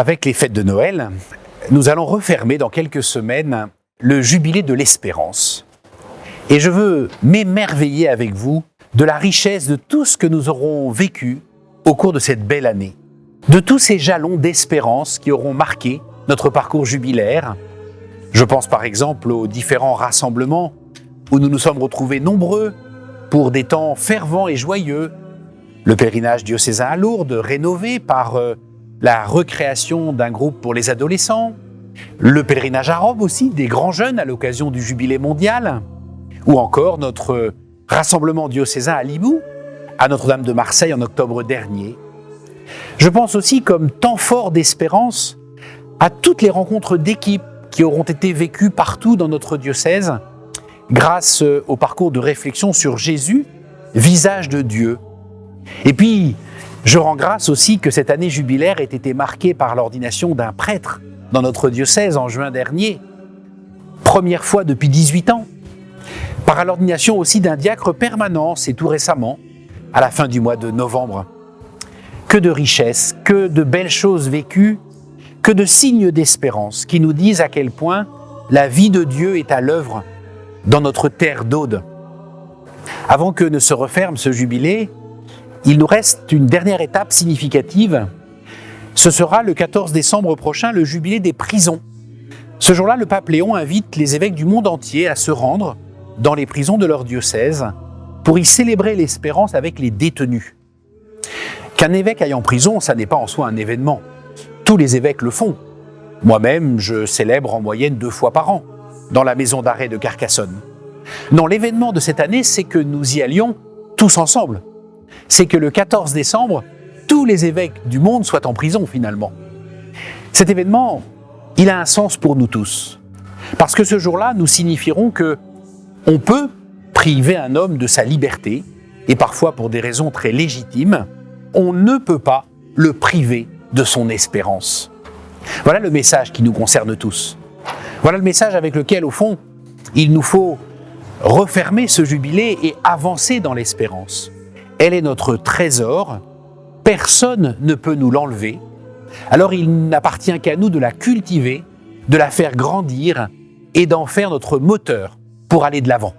Avec les fêtes de Noël, nous allons refermer dans quelques semaines le jubilé de l'espérance. Et je veux m'émerveiller avec vous de la richesse de tout ce que nous aurons vécu au cours de cette belle année, de tous ces jalons d'espérance qui auront marqué notre parcours jubilaire. Je pense par exemple aux différents rassemblements où nous nous sommes retrouvés nombreux pour des temps fervents et joyeux. Le pèlerinage diocésain à Lourdes, rénové par la recréation d'un groupe pour les adolescents, le pèlerinage à Rome aussi, des grands jeunes à l'occasion du jubilé mondial, ou encore notre rassemblement diocésain à Limoux, à Notre-Dame de Marseille en octobre dernier. Je pense aussi, comme temps fort d'espérance, à toutes les rencontres d'équipe qui auront été vécues partout dans notre diocèse, grâce au parcours de réflexion sur Jésus, visage de Dieu. Et puis, je rends grâce aussi que cette année jubilaire ait été marquée par l'ordination d'un prêtre dans notre diocèse en juin dernier, première fois depuis 18 ans, par l'ordination aussi d'un diacre permanent, c'est tout récemment, à la fin du mois de novembre. Que de richesses, que de belles choses vécues, que de signes d'espérance qui nous disent à quel point la vie de Dieu est à l'œuvre dans notre terre d'Aude. Avant que ne se referme ce jubilé, il nous reste une dernière étape significative. Ce sera le 14 décembre prochain, le jubilé des prisons. Ce jour-là, le pape Léon invite les évêques du monde entier à se rendre dans les prisons de leur diocèse pour y célébrer l'espérance avec les détenus. Qu'un évêque aille en prison, ça n'est pas en soi un événement. Tous les évêques le font. Moi-même, je célèbre en moyenne 2 fois par an dans la maison d'arrêt de Carcassonne. Non, l'événement de cette année, c'est que nous y allions tous ensemble. C'est que le 14 décembre, tous les évêques du monde soient en prison finalement. Cet événement, il a un sens pour nous tous. Parce que ce jour-là, nous signifierons que on peut priver un homme de sa liberté, et parfois pour des raisons très légitimes, on ne peut pas le priver de son espérance. Voilà le message qui nous concerne tous. Voilà le message avec lequel, au fond, il nous faut refermer ce jubilé et avancer dans l'espérance. Elle est notre trésor, personne ne peut nous l'enlever, alors il n'appartient qu'à nous de la cultiver, de la faire grandir et d'en faire notre moteur pour aller de l'avant.